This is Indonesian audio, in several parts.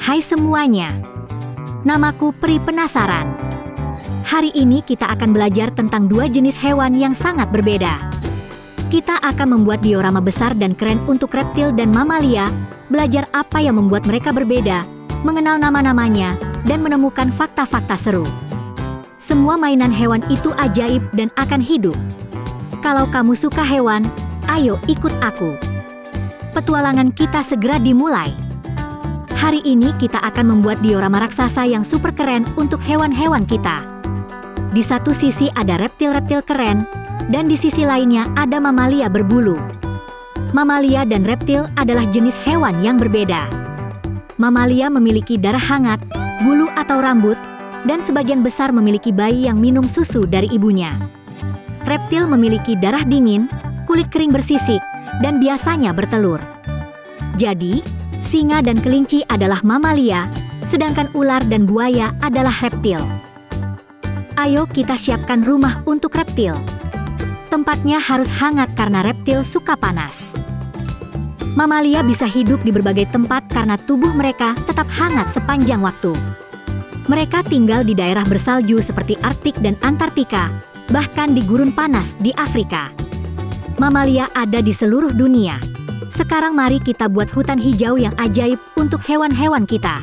Hai semuanya, namaku Peri Penasaran. Hari ini kita akan belajar tentang dua jenis hewan yang sangat berbeda. Kita akan membuat diorama besar dan keren untuk reptil dan mamalia, belajar apa yang membuat mereka berbeda, mengenal nama-namanya, dan menemukan fakta-fakta seru. Semua mainan hewan itu ajaib dan akan hidup. Kalau kamu suka hewan, ayo ikut aku. Petualangan kita segera dimulai. Hari ini kita akan membuat diorama raksasa yang super keren untuk hewan-hewan kita. Di satu sisi ada reptil-reptil keren, dan di sisi lainnya ada mamalia berbulu. Mamalia dan reptil adalah jenis hewan yang berbeda. Mamalia memiliki darah hangat, bulu atau rambut, dan sebagian besar memiliki bayi yang minum susu dari ibunya. Reptil memiliki darah dingin, kulit kering bersisik, dan biasanya bertelur. Jadi, singa dan kelinci adalah mamalia, sedangkan ular dan buaya adalah reptil. Ayo kita siapkan rumah untuk reptil. Tempatnya harus hangat karena reptil suka panas. Mamalia bisa hidup di berbagai tempat karena tubuh mereka tetap hangat sepanjang waktu. Mereka tinggal di daerah bersalju seperti Arktik dan Antartika, bahkan di gurun panas di Afrika. Mamalia ada di seluruh dunia. Sekarang mari kita buat hutan hijau yang ajaib untuk hewan-hewan kita.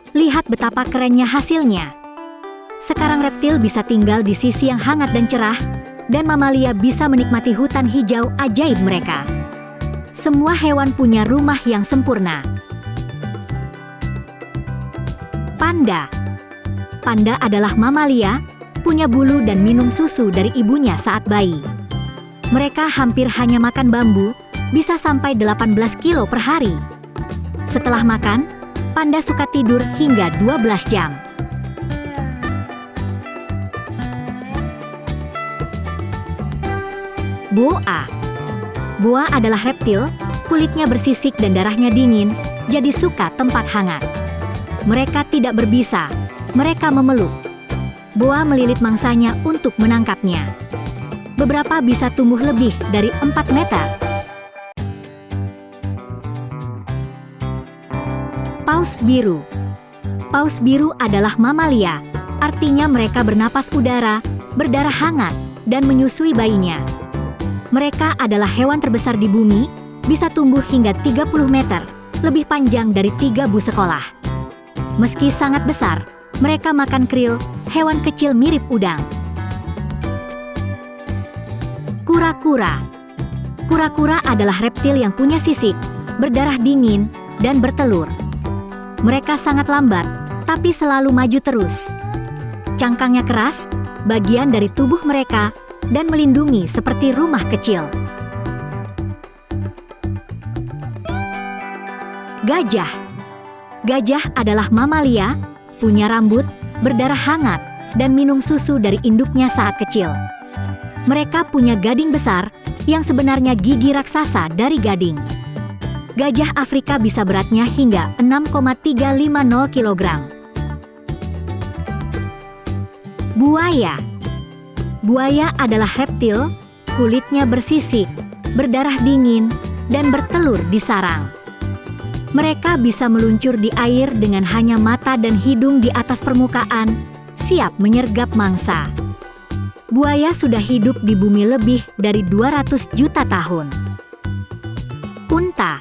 Lihat betapa kerennya hasilnya. Sekarang reptil bisa tinggal di sisi yang hangat dan cerah, dan mamalia bisa menikmati hutan hijau ajaib mereka. Semua hewan punya rumah yang sempurna. Panda. Panda adalah mamalia, punya bulu dan minum susu dari ibunya saat bayi. Mereka hampir hanya makan bambu, bisa sampai 18 kilo per hari. Setelah makan, panda suka tidur hingga 12 jam. Boa. Boa adalah reptil, kulitnya bersisik dan darahnya dingin, jadi suka tempat hangat. Mereka tidak berbisa, mereka memeluk. Boa melilit mangsanya untuk menangkapnya. Beberapa bisa tumbuh lebih dari 4 meter. Paus biru. Paus biru adalah mamalia, artinya mereka bernapas udara, berdarah hangat, dan menyusui bayinya. Mereka adalah hewan terbesar di bumi, bisa tumbuh hingga 30 meter, lebih panjang dari 3 bus sekolah. Meski sangat besar, mereka makan krill, hewan kecil mirip udang. Kura-kura. Kura-kura adalah reptil yang punya sisik, berdarah dingin, dan bertelur. Mereka sangat lambat, tapi selalu maju terus. Cangkangnya keras, bagian dari tubuh mereka, dan melindungi seperti rumah kecil. Gajah. Gajah adalah mamalia, punya rambut, berdarah hangat, dan minum susu dari induknya saat kecil. Mereka punya gading besar, yang sebenarnya gigi raksasa dari gading. Gajah Afrika bisa beratnya hingga 6,350 kg. Buaya. Buaya adalah reptil, kulitnya bersisik, berdarah dingin, dan bertelur di sarang. Mereka bisa meluncur di air dengan hanya mata dan hidung di atas permukaan, siap menyergap mangsa. Buaya sudah hidup di bumi lebih dari 200 juta tahun. Unta.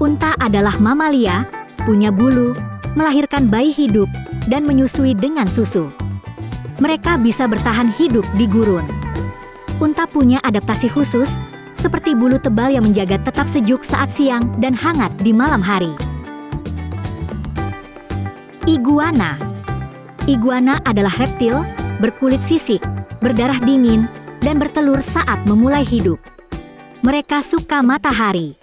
Unta adalah mamalia, punya bulu, melahirkan bayi hidup, dan menyusui dengan susu. Mereka bisa bertahan hidup di gurun. Unta punya adaptasi khusus, seperti bulu tebal yang menjaga tetap sejuk saat siang dan hangat di malam hari. Iguana. Iguana adalah reptil, berkulit sisik, berdarah dingin, dan bertelur saat memulai hidup. Mereka suka matahari.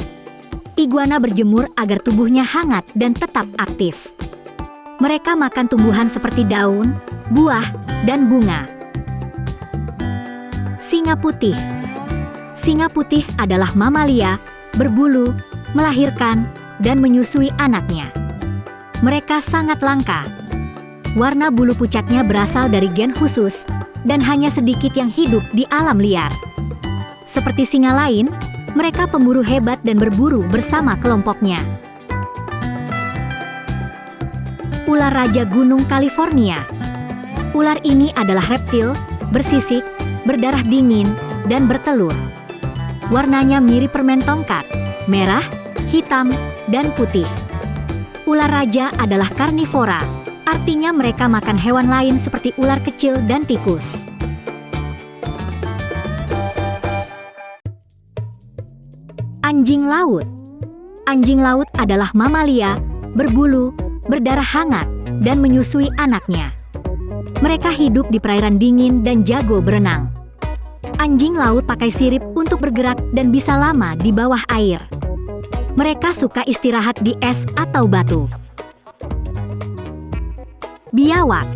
Iguana berjemur agar tubuhnya hangat dan tetap aktif. Mereka makan tumbuhan seperti daun, buah, dan bunga. Singa putih. Singa putih adalah mamalia, berbulu, melahirkan, dan menyusui anaknya. Mereka sangat langka. Warna bulu pucatnya berasal dari gen khusus, dan hanya sedikit yang hidup di alam liar. Seperti singa lain, mereka pemburu hebat dan berburu bersama kelompoknya. Ular raja gunung California. Ular ini adalah reptil, bersisik, berdarah dingin, dan bertelur. Warnanya mirip permen tongkat, merah, hitam, dan putih. Ular raja adalah karnivora, artinya mereka makan hewan lain seperti ular kecil dan tikus. Anjing laut. Anjing laut adalah mamalia, berbulu, berdarah hangat, dan menyusui anaknya. Mereka hidup di perairan dingin dan jago berenang. Anjing laut pakai sirip untuk bergerak dan bisa lama di bawah air. Mereka suka istirahat di es atau batu. Biawak.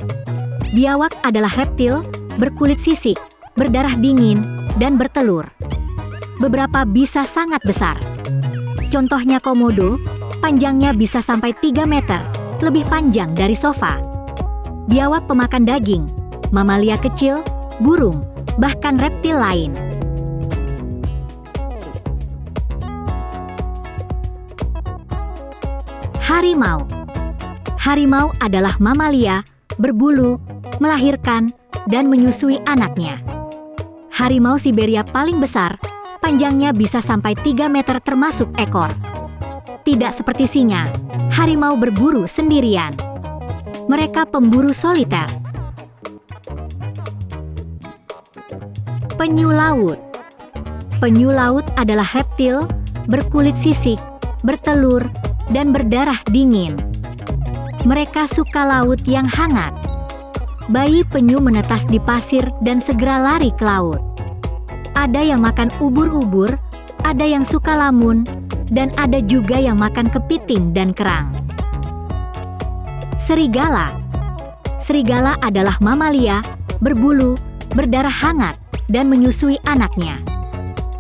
Biawak adalah reptil, berkulit sisik, berdarah dingin, dan bertelur. Beberapa bisa sangat besar. Contohnya komodo, panjangnya bisa sampai 3 meter, lebih panjang dari sofa. Biawak pemakan daging, mamalia kecil, burung, bahkan reptil lain. Harimau. Harimau adalah mamalia, berbulu, melahirkan, dan menyusui anaknya. Harimau Siberia paling besar, panjangnya bisa sampai 3 meter termasuk ekor. Tidak seperti singa, harimau berburu sendirian. Mereka pemburu soliter. Penyu laut. Penyu laut adalah reptil, berkulit sisik, bertelur, dan berdarah dingin. Mereka suka laut yang hangat. Bayi penyu menetas di pasir dan segera lari ke laut. Ada yang makan ubur-ubur, ada yang suka lamun, dan ada juga yang makan kepiting dan kerang. Serigala. Serigala adalah mamalia, berbulu, berdarah hangat, dan menyusui anaknya.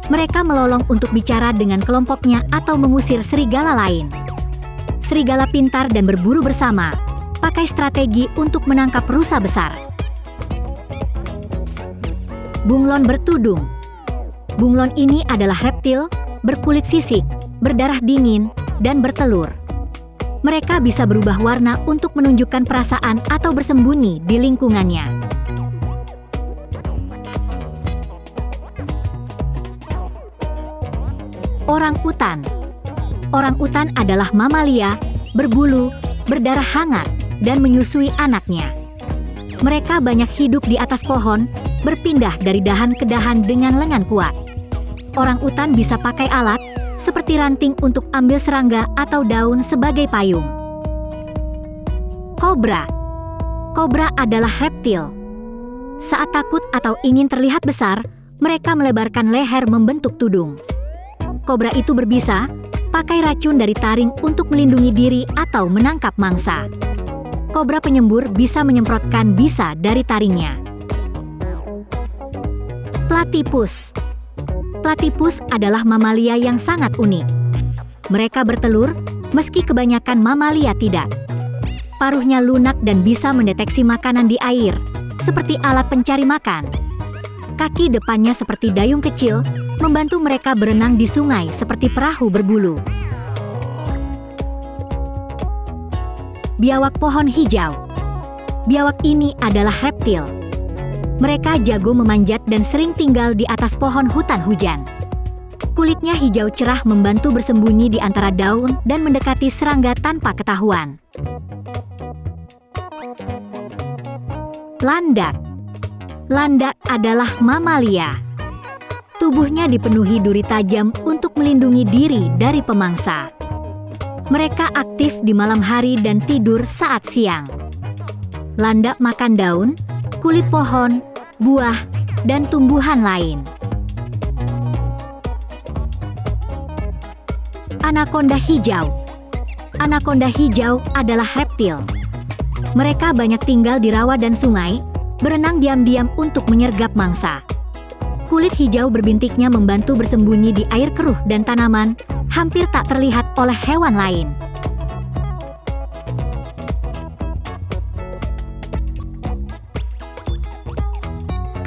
Mereka melolong untuk bicara dengan kelompoknya atau mengusir serigala lain. Serigala pintar dan berburu bersama, pakai strategi untuk menangkap rusa besar. Bunglon bertudung. Bunglon ini adalah reptil, berkulit sisik, berdarah dingin, dan bertelur. Mereka bisa berubah warna untuk menunjukkan perasaan atau bersembunyi di lingkungannya. Orang-utan. Orang-utan adalah mamalia, berbulu, berdarah hangat, dan menyusui anaknya. Mereka banyak hidup di atas pohon, berpindah dari dahan ke dahan dengan lengan kuat. Orang-utan bisa pakai alat, seperti ranting untuk ambil serangga atau daun sebagai payung. Kobra. Kobra adalah reptil. Saat takut atau ingin terlihat besar, mereka melebarkan leher membentuk tudung. Kobra itu berbisa, pakai racun dari taring untuk melindungi diri atau menangkap mangsa. Kobra penyembur bisa menyemprotkan bisa dari taringnya. Platypus. Platypus adalah mamalia yang sangat unik. Mereka bertelur, meski kebanyakan mamalia tidak. Paruhnya lunak dan bisa mendeteksi makanan di air, seperti alat pencari makan. Kaki depannya seperti dayung kecil, membantu mereka berenang di sungai seperti perahu berbulu. Biawak pohon hijau. Biawak ini adalah reptil. Mereka jago memanjat dan sering tinggal di atas pohon hutan hujan. Kulitnya hijau cerah membantu bersembunyi di antara daun dan mendekati serangga tanpa ketahuan. Landak. Landak adalah mamalia. Tubuhnya dipenuhi duri tajam untuk melindungi diri dari pemangsa. Mereka aktif di malam hari dan tidur saat siang. Landak makan daun, kulit pohon, buah, dan tumbuhan lain. Anakonda hijau. Anakonda hijau adalah reptil. Mereka banyak tinggal di rawa dan sungai, berenang diam-diam untuk menyergap mangsa. Kulit hijau berbintiknya membantu bersembunyi di air keruh dan tanaman, hampir tak terlihat oleh hewan lain.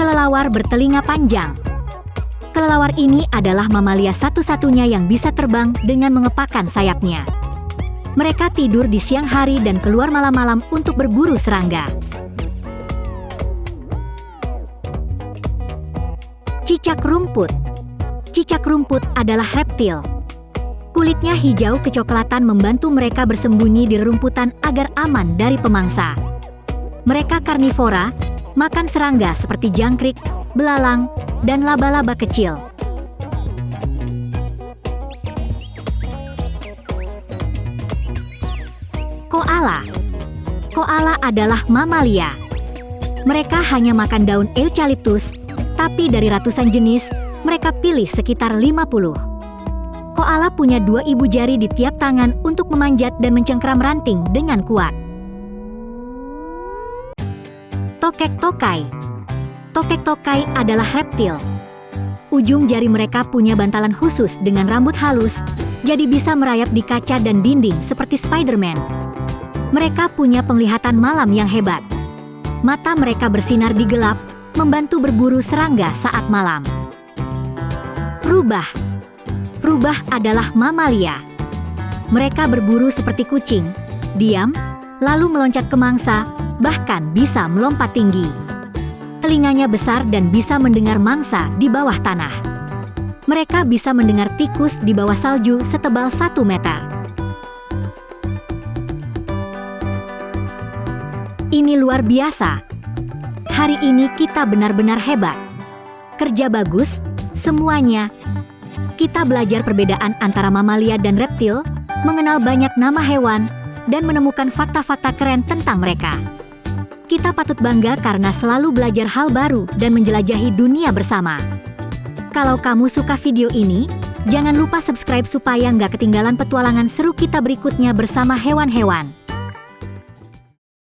Kelelawar bertelinga panjang. Kelelawar ini adalah mamalia satu-satunya yang bisa terbang dengan mengepakkan sayapnya. Mereka tidur di siang hari dan keluar malam-malam untuk berburu serangga. Cicak rumput. Cicak rumput adalah reptil. Kulitnya hijau kecoklatan membantu mereka bersembunyi di rerumputan agar aman dari pemangsa. Mereka karnivora, makan serangga seperti jangkrik, belalang, dan laba-laba kecil. Koala. Koala adalah mamalia. Mereka hanya makan daun eucalyptus, tapi dari ratusan jenis, mereka pilih sekitar 50. Koala punya 2 ibu jari di tiap tangan untuk memanjat dan mencengkeram ranting dengan kuat. Tokek tokai. Tokek tokai adalah reptil. Ujung jari mereka punya bantalan khusus dengan rambut halus, jadi bisa merayap di kaca dan dinding seperti Spider-Man. Mereka punya penglihatan malam yang hebat. Mata mereka bersinar di gelap, membantu berburu serangga saat malam. Rubah. Rubah adalah mamalia. Mereka berburu seperti kucing, diam, lalu meloncat ke mangsa, bahkan bisa melompat tinggi. Telinganya besar dan bisa mendengar mangsa di bawah tanah. Mereka bisa mendengar tikus di bawah salju setebal 1 meter. Ini luar biasa. Hari ini kita benar-benar hebat. Kerja bagus, semuanya. Kita belajar perbedaan antara mamalia dan reptil, mengenal banyak nama hewan, dan menemukan fakta-fakta keren tentang mereka. Kita patut bangga karena selalu belajar hal baru dan menjelajahi dunia bersama. Kalau kamu suka video ini, jangan lupa subscribe supaya nggak ketinggalan petualangan seru kita berikutnya bersama hewan-hewan.